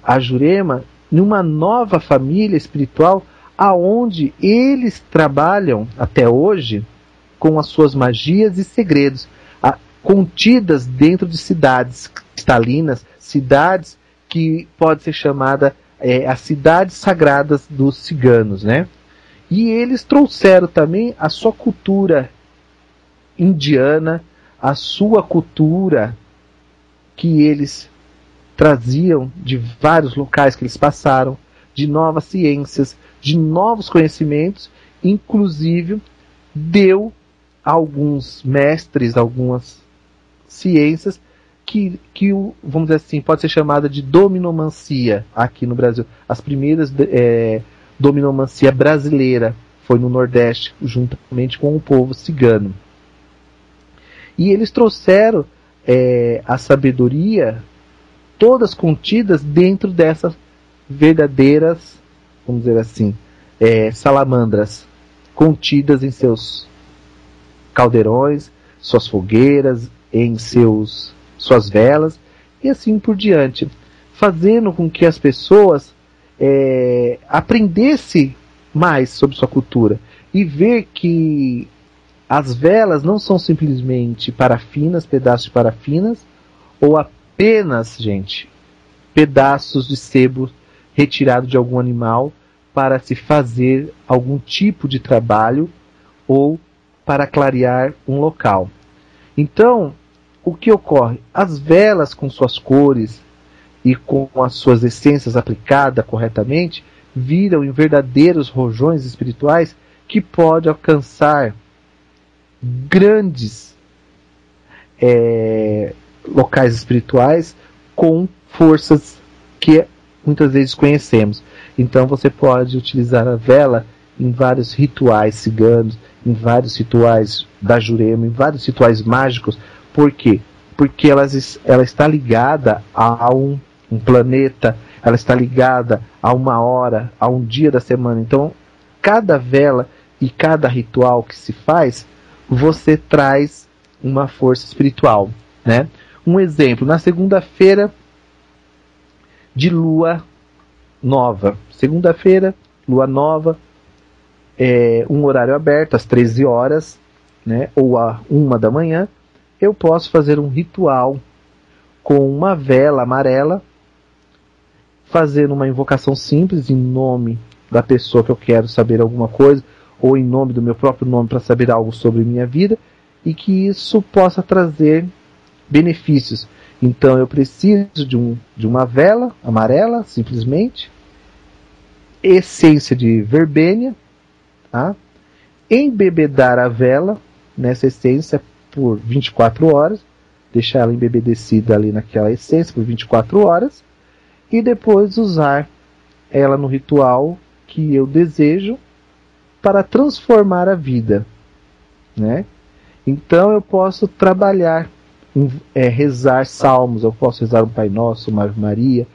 a Jurema numa nova família espiritual, aonde eles trabalham até hoje com as suas magias e segredos, contidas dentro de cidades cristalinas, cidades que pode ser chamada as cidades sagradas dos ciganos, né? E eles trouxeram também a sua cultura indiana, a sua cultura que eles traziam de vários locais que eles passaram, de novas ciências, de novos conhecimentos, inclusive deu a alguns mestres, algumas ciências que vamos dizer assim, pode ser chamada de dominomancia aqui no Brasil. As primeiras dominomancia brasileira foi no Nordeste, juntamente com o povo cigano. E eles trouxeram a sabedoria, todas contidas dentro dessas verdadeiras, vamos dizer assim, salamandras, contidas em seus caldeirões, suas fogueiras, em suas velas, e assim por diante, fazendo com que as pessoas aprendessem mais sobre sua cultura e ver que as velas não são simplesmente parafinas, pedaços de parafinas, ou apenas, gente, pedaços de sebo retirado de algum animal para se fazer algum tipo de trabalho ou para clarear um local. Então, o que ocorre? As velas com suas cores e com as suas essências aplicadas corretamente viram em verdadeiros rojões espirituais que pode alcançar grandes locais espirituais com forças que muitas vezes conhecemos. Então você pode utilizar a vela em vários rituais ciganos, em vários rituais da Jurema, em vários rituais mágicos. Por quê? Porque ela está ligada a um planeta, ela está ligada a uma hora, a um dia da semana. Então, cada vela e cada ritual que se faz, você traz uma força espiritual, né? Um exemplo, na segunda-feira de lua nova. Segunda-feira, lua nova, um horário aberto, às 13 horas, né, ou à 1 da manhã, eu posso fazer um ritual com uma vela amarela, fazendo uma invocação simples em nome da pessoa que eu quero saber alguma coisa, ou em nome do meu próprio nome para saber algo sobre minha vida, e que isso possa trazer benefícios. Então eu preciso de uma vela amarela, simplesmente, essência de verbênia, tá? Embebedar a vela nessa essência por 24 horas, deixar ela embebedecida ali naquela essência por 24 horas, e depois usar ela no ritual que eu desejo para transformar a vida, né? Então eu posso trabalhar, rezar salmos, eu posso rezar um Pai Nosso, uma Ave Maria,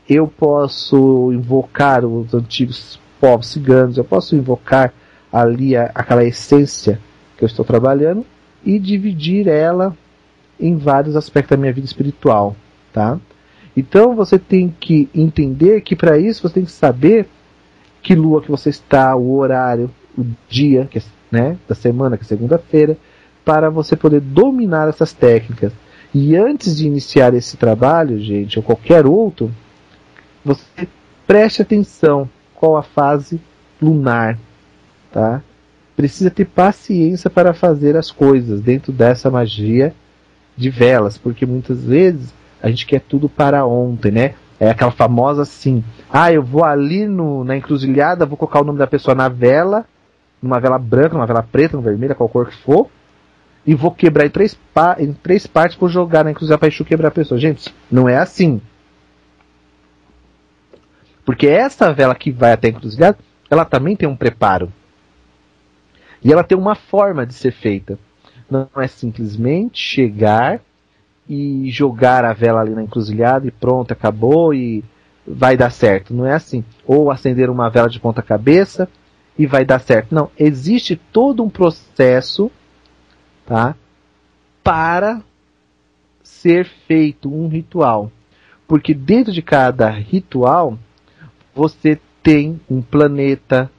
eu posso invocar os antigos povos ciganos, eu posso invocar ali aquela essência que eu estou trabalhando e dividir ela em vários aspectos da minha vida espiritual, tá? Então você tem que entender que para isso você tem que saber que lua que você está, o horário, o dia, né, da semana, que é segunda-feira, para você poder dominar essas técnicas. E antes de iniciar esse trabalho, gente, ou qualquer outro, você preste atenção qual a fase lunar, tá? Precisa ter paciência para fazer as coisas dentro dessa magia de velas, porque muitas vezes a gente quer tudo para ontem, né? É aquela famosa assim, eu vou ali na encruzilhada, vou colocar o nome da pessoa na vela, numa vela branca, numa vela preta, numa vermelha, qual cor que for, e vou quebrar em três partes, vou jogar na encruzilhada para Exu quebrar a pessoa. Gente, não é assim. Porque essa vela que vai até a encruzilhada, ela também tem um preparo. E ela tem uma forma de ser feita. Não é simplesmente chegar e jogar a vela ali na encruzilhada e pronto, acabou e vai dar certo. Não é assim. Ou acender uma vela de ponta cabeça e vai dar certo. Não, existe todo um processo, tá, para ser feito um ritual. Porque dentro de cada ritual você tem um planeta,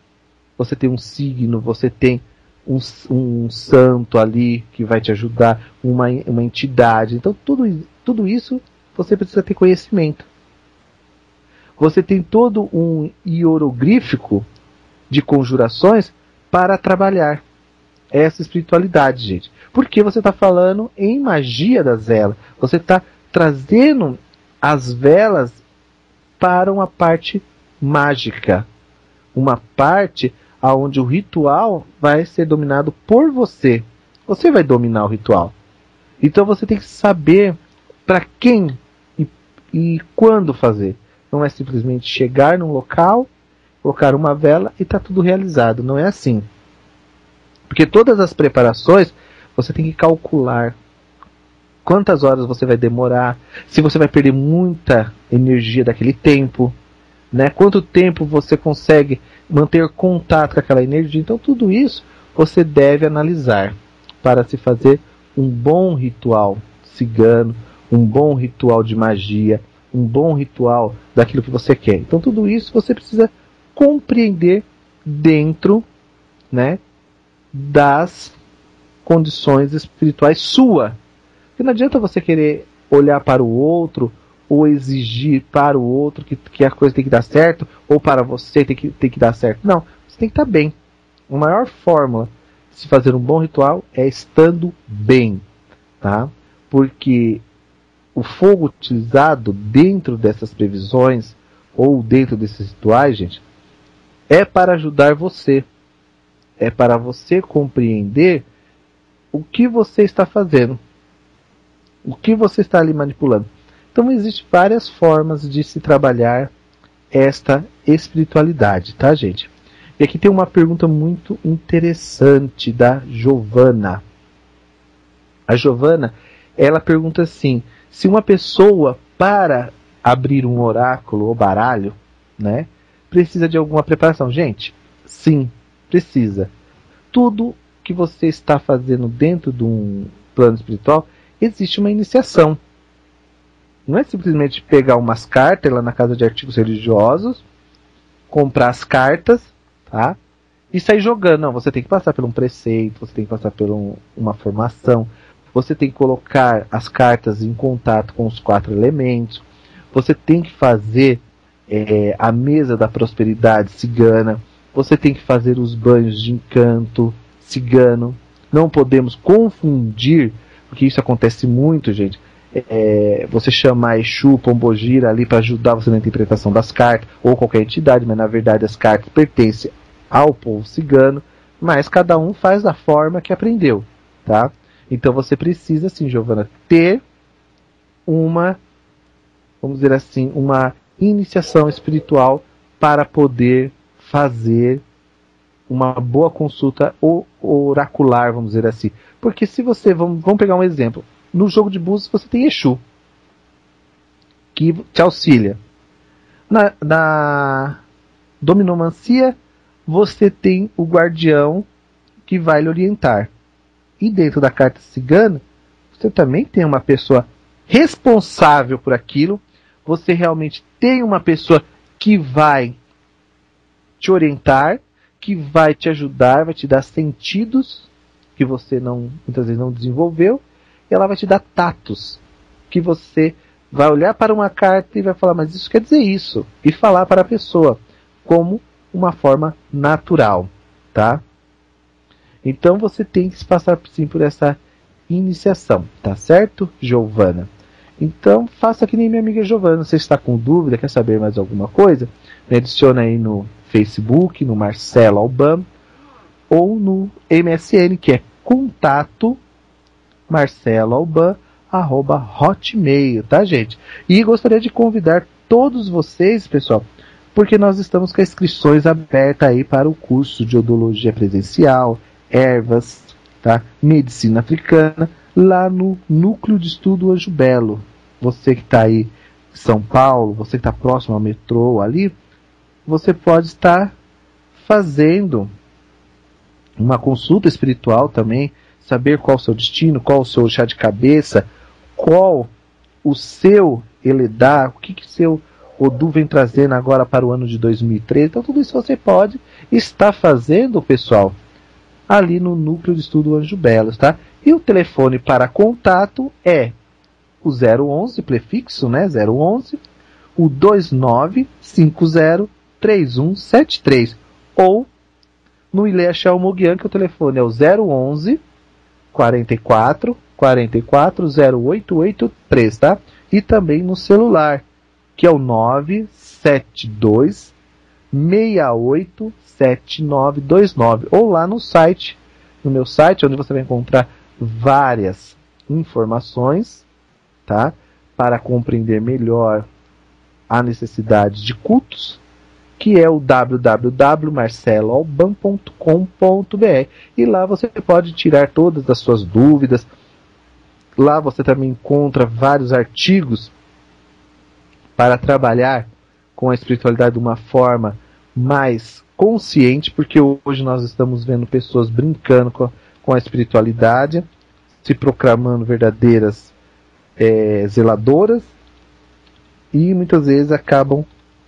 você tem um signo, você tem um santo ali que vai te ajudar, uma entidade. Então tudo isso você precisa ter conhecimento. Você tem todo um hieroglyphico de conjurações para trabalhar essa espiritualidade, gente. Porque você está falando em magia das velas. Você está trazendo as velas para uma parte mágica. Uma parte onde o ritual vai ser dominado por você. Você vai dominar o ritual. Então você tem que saber para quem e quando fazer. Não é simplesmente chegar num local, colocar uma vela e está tudo realizado. Não é assim. Porque todas as preparações você tem que calcular quantas horas você vai demorar, se você vai perder muita energia daquele tempo, né? Quanto tempo você consegue manter contato com aquela energia. Então tudo isso você deve analisar para se fazer um bom ritual cigano, um bom ritual de magia, um bom ritual daquilo que você quer. Então tudo isso você precisa compreender dentro, né, das condições espirituais sua. Porque não adianta você querer olhar para o outro ou exigir para o outro que a coisa tem que dar certo, ou para você tem que dar certo. Não, você tem que estar bem. A maior fórmula de se fazer um bom ritual é estando bem, tá? Porque o fogo utilizado dentro dessas previsões ou dentro desses rituais, gente, é para ajudar você. É para você compreender o que você está fazendo, o que você está ali manipulando. Então existem várias formas de se trabalhar esta espiritualidade, tá, gente? E aqui tem uma pergunta muito interessante da Giovana. A Giovana, ela pergunta assim: se uma pessoa, para abrir um oráculo ou baralho, né, precisa de alguma preparação? Gente, sim, precisa. Tudo que você está fazendo dentro de um plano espiritual, existe uma iniciação. Não é simplesmente pegar umas cartas lá na casa de artigos religiosos, comprar as cartas, tá? e sair jogando. Não, você tem que passar por um preceito, você tem que passar por uma formação, você tem que colocar as cartas em contato com os 4 elementos, você tem que fazer a mesa da prosperidade cigana, você tem que fazer os banhos de encanto cigano. Não podemos confundir, porque isso acontece muito, gente. Você chamar Exu, Pombogira ali para ajudar você na interpretação das cartas, ou qualquer entidade, mas na verdade as cartas pertencem ao povo cigano, mas cada um faz da forma que aprendeu, tá? Então você precisa, sim, Giovana, ter uma, vamos dizer assim, uma iniciação espiritual para poder fazer uma boa consulta oracular, vamos dizer assim. Porque se você, vamos pegar um exemplo, no jogo de búzios você tem Exu, que te auxilia. Na dominomancia você tem o guardião que vai lhe orientar. E dentro da carta cigana, você também tem uma pessoa responsável por aquilo. Você realmente tem uma pessoa que vai te orientar, que vai te ajudar, vai te dar sentidos que você muitas vezes não desenvolveu. E ela vai te dar tatos, que você vai olhar para uma carta e vai falar, mas isso quer dizer isso. E falar para a pessoa, como uma forma natural, tá? Então você tem que passar sim por essa iniciação, tá certo, Giovana? Então faça que nem minha amiga Giovana. Você está com dúvida, quer saber mais alguma coisa? Me adiciona aí no Facebook, no Marcelo Alban, ou no MSN, que é contato marceloalban@hotmail, tá, gente? E gostaria de convidar todos vocês, pessoal, porque nós estamos com as inscrições abertas aí para o curso de Odologia Presencial, Ervas, tá? Medicina Africana, lá no Núcleo de Estudo Anjo Belo. Você que está aí em São Paulo, você que está próximo ao metrô ali, você pode estar fazendo uma consulta espiritual também, saber qual o seu destino, qual o seu chá de cabeça, qual o seu Eledar, o que seu Odu vem trazendo agora para o ano de 2013. Então tudo isso você pode estar fazendo, pessoal, ali no Núcleo de Estudo Anjo Belos, tá? E o telefone para contato é o 011, prefixo, né? 011, o 29503173, ou no Ilha Chalmoguian, que o telefone é o 011 44 44 0883, tá? E também no celular, que é o 972 68 7929, ou lá no site, no meu site, onde você vai encontrar várias informações, tá? Para compreender melhor a necessidade de cultos, que é o www.marceloalban.com.br, e lá você pode tirar todas as suas dúvidas. Lá você também encontra vários artigos para trabalhar com a espiritualidade de uma forma mais consciente, porque hoje nós estamos vendo pessoas brincando com a espiritualidade, se proclamando verdadeiras zeladoras, e muitas vezes acabam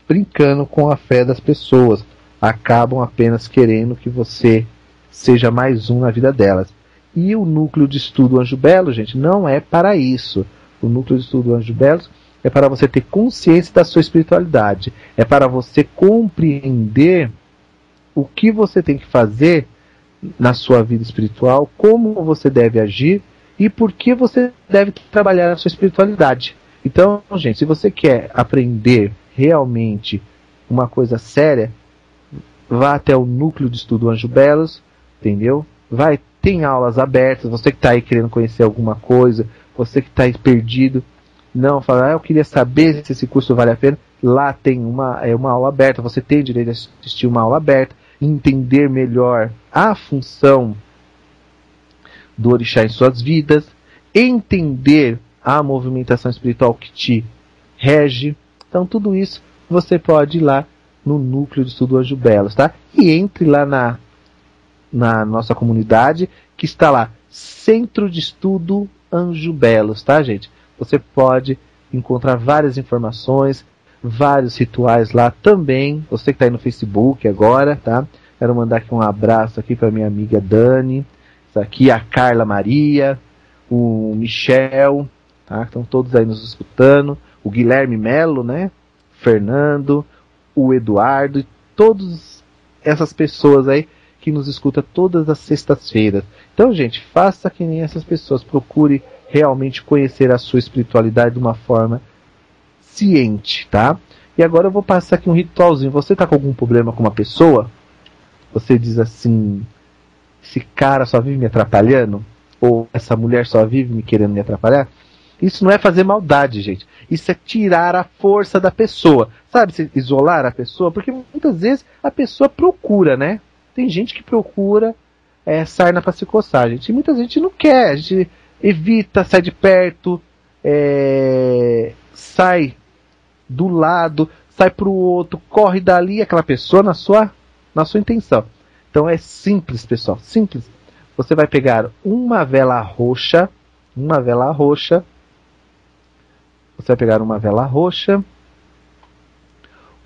brincando com a fé das pessoas, acabam apenas querendo que você seja mais um na vida delas. E o Núcleo de Estudo Anjo Belo, gente, não é para isso. O Núcleo de Estudo Anjo Belo é para você ter consciência da sua espiritualidade, é para você compreender o que você tem que fazer na sua vida espiritual, como você deve agir e por que você deve trabalhar a sua espiritualidade. Então, gente, se você quer aprender realmente uma coisa séria, vá até o Núcleo de Estudo Anjo Belos, entendeu? Tem aulas abertas, você que está aí querendo conhecer alguma coisa, você que está aí perdido, não, fala, eu queria saber se esse curso vale a pena. Lá tem uma aula aberta, você tem direito a assistir uma aula aberta, entender melhor a função do orixá em suas vidas, entender a movimentação espiritual que te rege. Então tudo isso você pode ir lá no Núcleo de Estudo Anjo Belos, tá? E entre lá na nossa comunidade, que está lá, Centro de Estudo Anjo Belos, tá, gente? Você pode encontrar várias informações, vários rituais lá também. Você que está aí no Facebook agora, tá? Quero mandar aqui um abraço aqui para minha amiga Dani, isso aqui a Carla Maria, o Michel, tá? Estão todos aí nos escutando, o Guilherme Melo, né? Fernando, o Eduardo e todas essas pessoas aí que nos escuta todas as sextas-feiras. Então, gente, faça que nem essas pessoas, procure realmente conhecer a sua espiritualidade de uma forma ciente, tá? E agora eu vou passar aqui um ritualzinho. Você tá com algum problema com uma pessoa? Você diz assim, esse cara só vive me atrapalhando? Ou essa mulher só vive me querendo me atrapalhar? Isso não é fazer maldade, gente. Isso é tirar a força da pessoa. Sabe, isolar a pessoa? Porque muitas vezes a pessoa procura, né? Tem gente que procura sarna para se coçar, gente. E muita gente não quer. A gente evita, sai de perto, sai do lado, sai pro outro, corre dali, aquela pessoa na sua intenção. Então é simples, pessoal, simples. Você vai pegar uma vela roxa, você vai pegar uma vela roxa,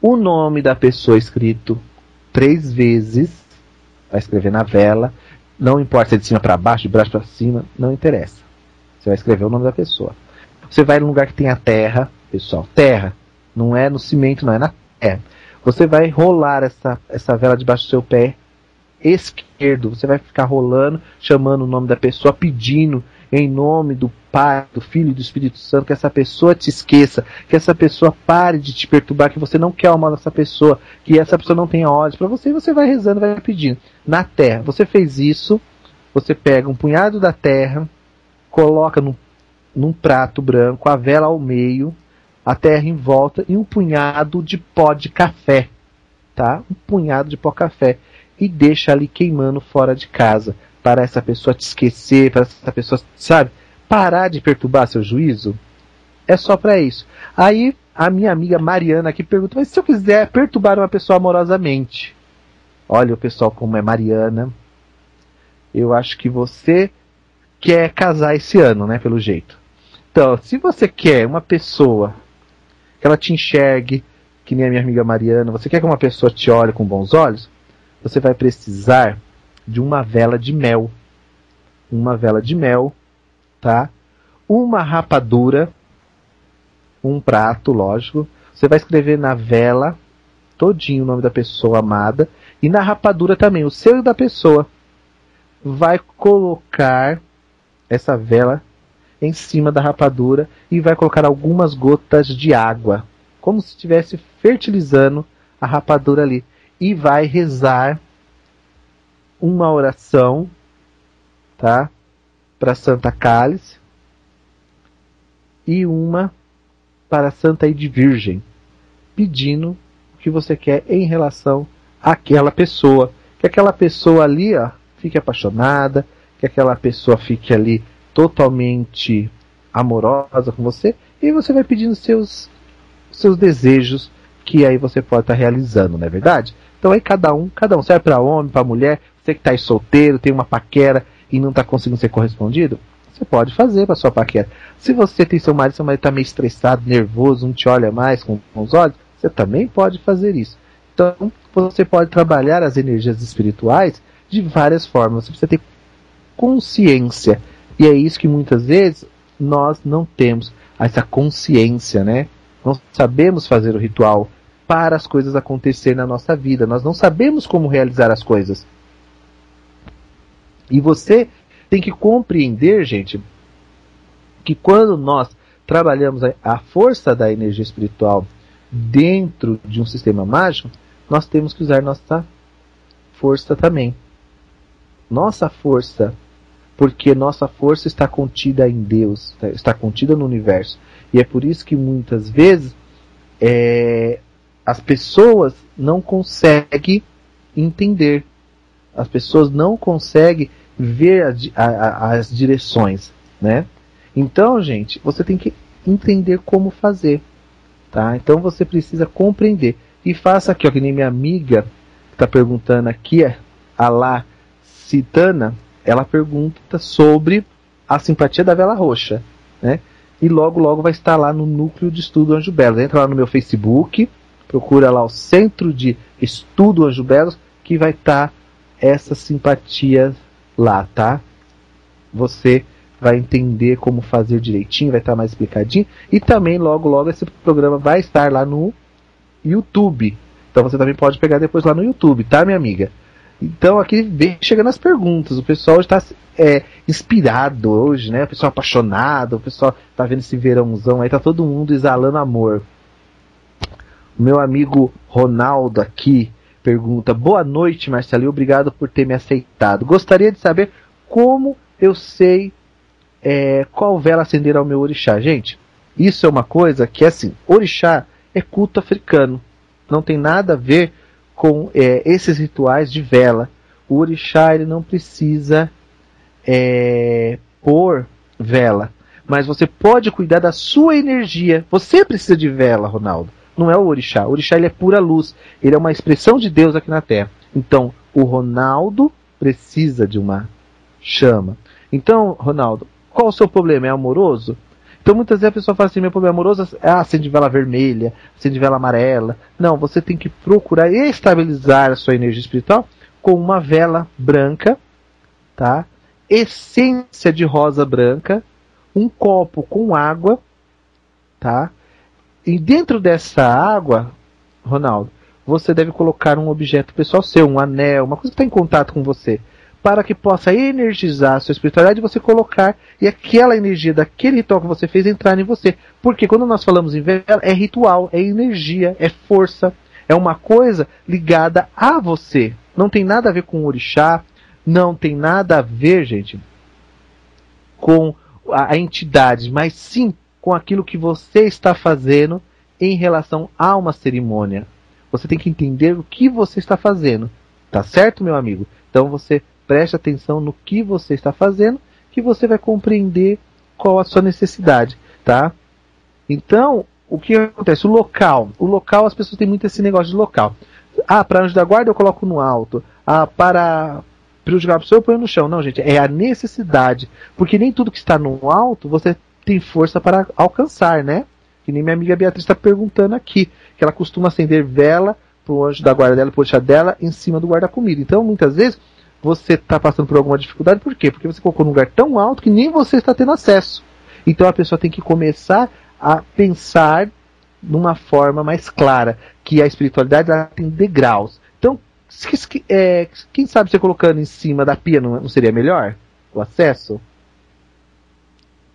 o nome da pessoa escrito 3 vezes, vai escrever na vela, não importa se é de cima para baixo, de baixo para cima, não interessa. Você vai escrever o nome da pessoa. Você vai num lugar que tenha terra, pessoal, terra, não é no cimento, não é na terra. Você vai rolar essa vela debaixo do seu pé esquerdo. Você vai ficar rolando, chamando o nome da pessoa, pedindo em nome do Pai, do Filho e do Espírito Santo que essa pessoa te esqueça, que essa pessoa pare de te perturbar, que você não quer o mal dessa pessoa, que essa pessoa não tenha ódio para você, e você vai rezando, vai pedindo. Na terra, você fez isso, você pega um punhado da terra, coloca num prato branco, a vela ao meio, a terra em volta e um punhado de pó de café, tá? Um punhado de pó café. E deixa ali queimando fora de casa, para essa pessoa te esquecer, para essa pessoa, sabe, parar de perturbar seu juízo. É só para isso. Aí a minha amiga Mariana aqui pergunta, mas se eu quiser perturbar uma pessoa amorosamente? Olha o pessoal como é Mariana. Eu acho que você quer casar esse ano, né, pelo jeito. Então, se você quer uma pessoa que ela te enxergue, que nem a minha amiga Mariana, você quer que uma pessoa te olhe com bons olhos, você vai precisar de uma vela de mel. Uma vela de mel, tá? Uma rapadura, um prato, lógico. Você vai escrever na vela todinho o nome da pessoa amada e na rapadura também, o seu e da pessoa. Vai colocar essa vela em cima da rapadura e vai colocar algumas gotas de água, como se estivesse fertilizando a rapadura ali. E vai rezar uma oração, tá? Para Santa Cálice e uma para Santa Edvirgem, pedindo o que você quer em relação àquela pessoa. Que aquela pessoa ali, ó, fique apaixonada, que aquela pessoa fique ali totalmente amorosa com você, e você vai pedindo seus desejos, que aí você pode estar realizando, não é verdade? Então aí cada um, serve para homem, para mulher. Você que está aí solteiro, tem uma paquera e não está conseguindo ser correspondido, você pode fazer para sua paquera. Se você tem seu marido está meio estressado, nervoso, não te olha mais com os olhos, você também pode fazer isso. Então você pode trabalhar as energias espirituais de várias formas. Você precisa ter consciência. E é isso que muitas vezes nós não temos, essa consciência, né? Não sabemos fazer o ritual para as coisas acontecerem na nossa vida. Nós não sabemos como realizar as coisas. E você tem que compreender, gente, que quando nós trabalhamos a força da energia espiritual dentro de um sistema mágico, nós temos que usar nossa força também. Nossa força, porque nossa força está contida em Deus, está contida no universo. E é por isso que muitas vezes as pessoas não conseguem entender. As pessoas não conseguem ver as direções, né? Então, gente, você tem que entender como fazer, tá? Então você precisa compreender. E faça aqui, ó, que nem minha amiga que está perguntando aqui, a Lá Citana, ela pergunta sobre a simpatia da vela roxa, né? E logo vai estar lá no Núcleo de Estudo Anjo Belo. Entra lá no meu Facebook, procura lá o Centro de Estudo Anjo Belo, que que vai estar essa simpatia lá, tá? Você vai entender como fazer direitinho, vai estar mais explicadinho. E também, logo, esse programa vai estar lá no YouTube. Então você também pode pegar depois lá no YouTube, tá, minha amiga? Então aqui vem chegando as perguntas. O pessoal está inspirado hoje, né? O pessoal apaixonado, o pessoal tá vendo esse verãozão aí, tá todo mundo exalando amor. O meu amigo Ronaldo aqui pergunta: boa noite, Marcelo, e obrigado por ter me aceitado. Gostaria de saber como eu sei qual vela acender ao meu orixá. Gente, isso é uma coisa que, assim, orixá é culto africano. Não tem nada a ver com esses rituais de vela. O orixá, ele não precisa pôr vela. Mas você pode cuidar da sua energia. Você precisa de vela, Ronaldo. Não é o orixá. O orixá, ele é pura luz. Ele é uma expressão de Deus aqui na Terra. Então, o Ronaldo precisa de uma chama. Então, Ronaldo, qual o seu problema? É amoroso? Então muitas vezes a pessoa fala assim: meu problema é amoroso, acende vela vermelha, acende vela amarela. Não, você tem que procurar estabilizar a sua energia espiritual com uma vela branca, tá? Essência de rosa branca, um copo com água, tá? E dentro dessa água, Ronaldo, você deve colocar um objeto pessoal seu, um anel, uma coisa que está em contato com você, para que possa energizar a sua espiritualidade e você colocar, e aquela energia daquele ritual que você fez entrar em você. Porque quando nós falamos em vela, é ritual, é energia, é força, é uma coisa ligada a você. Não tem nada a ver com o orixá, não tem nada a ver, gente, com a entidade, mas sim com aquilo que você está fazendo em relação a uma cerimônia. Você tem que entender o que você está fazendo. Tá certo, meu amigo? Então você preste atenção no que você está fazendo, que você vai compreender qual a sua necessidade, tá? Então, o que acontece? O local, as pessoas têm muito esse negócio de local. Para anjo da guarda eu coloco no alto. Para o jogar pessoa eu ponho no chão. Não, gente, é a necessidade. Porque nem tudo que está no alto você tem força para alcançar, né? Que nem minha amiga Beatriz está perguntando aqui, que ela costuma acender vela para o anjo da guarda dela, para o orixá dela, em cima do guarda-comida. Então, muitas vezes, você está passando por alguma dificuldade. Por quê? Porque você colocou num lugar tão alto que nem você está tendo acesso. Então a pessoa tem que começar a pensar numa forma mais clara, que a espiritualidade ela tem degraus. Então, quem sabe você colocando em cima da pia não seria melhor o acesso?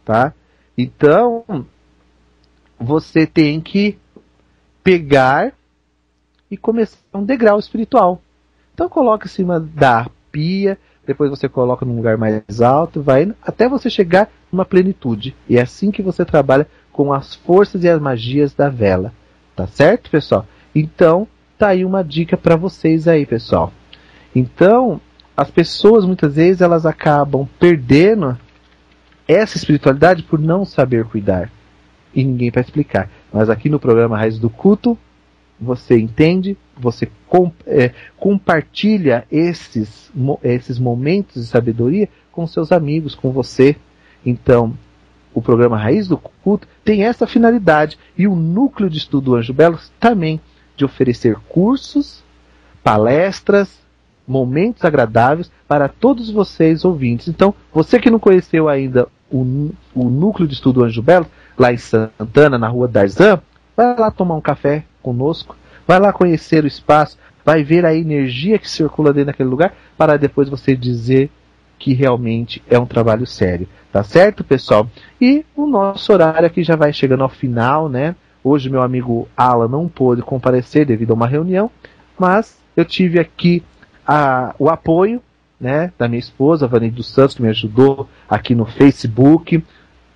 Tá? Então, você tem que pegar e começar um degrau espiritual. Então coloca em cima da pia, depois você coloca num lugar mais alto, vai até você chegar numa plenitude. E é assim que você trabalha com as forças e as magias da vela. Tá certo, pessoal? Então, tá aí uma dica para vocês aí, pessoal. Então, as pessoas muitas vezes elas acabam perdendo essa espiritualidade por não saber cuidar. E ninguém vai explicar. Mas aqui no programa Raiz do Culto, você entende, você compartilha esses momentos de sabedoria com seus amigos, com você. Então, o programa Raiz do Culto tem essa finalidade. E o Núcleo de Estudo Anjo Belo também, de oferecer cursos, palestras, momentos agradáveis para todos vocês ouvintes. Então, você que não conheceu ainda o Núcleo de Estudo Anjo Belo, lá em Santana, na Rua Darzan, vai lá tomar um café conosco, vai lá conhecer o espaço, vai ver a energia que circula dentro daquele lugar, para depois você dizer que realmente é um trabalho sério. Tá certo, pessoal? E o nosso horário aqui já vai chegando ao final, né? Hoje meu amigo Alan não pôde comparecer devido a uma reunião, mas eu tive aqui o apoio, né, da minha esposa, Vanessa dos Santos, que me ajudou aqui no Facebook,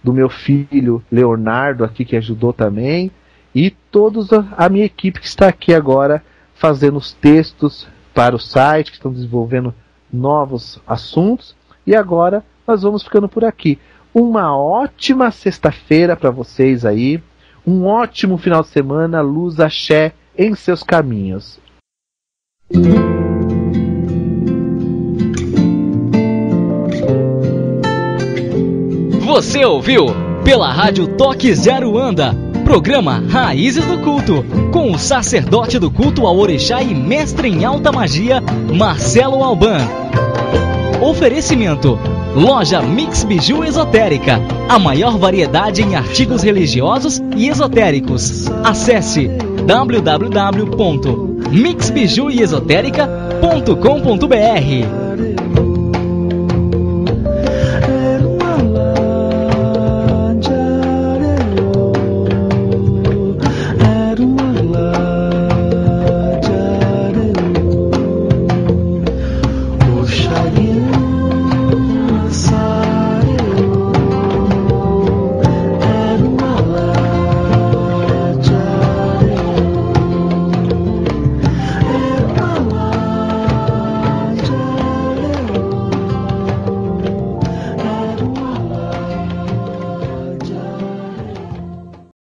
do meu filho Leonardo aqui, que ajudou também, e toda a minha equipe que está aqui agora fazendo os textos para o site, que estão desenvolvendo novos assuntos. E agora nós vamos ficando por aqui. Uma ótima sexta-feira para vocês aí, um ótimo final de semana, luz, axé em seus caminhos. Você ouviu pela Rádio Toque Zero Anda, Programa Raízes do Culto, com o sacerdote do culto ao Orixá e mestre em alta magia, Marcelo Alban. Oferecimento: Loja Mix Biju Esotérica, a maior variedade em artigos religiosos e esotéricos. Acesse www.mixbijuesotérica.com.br.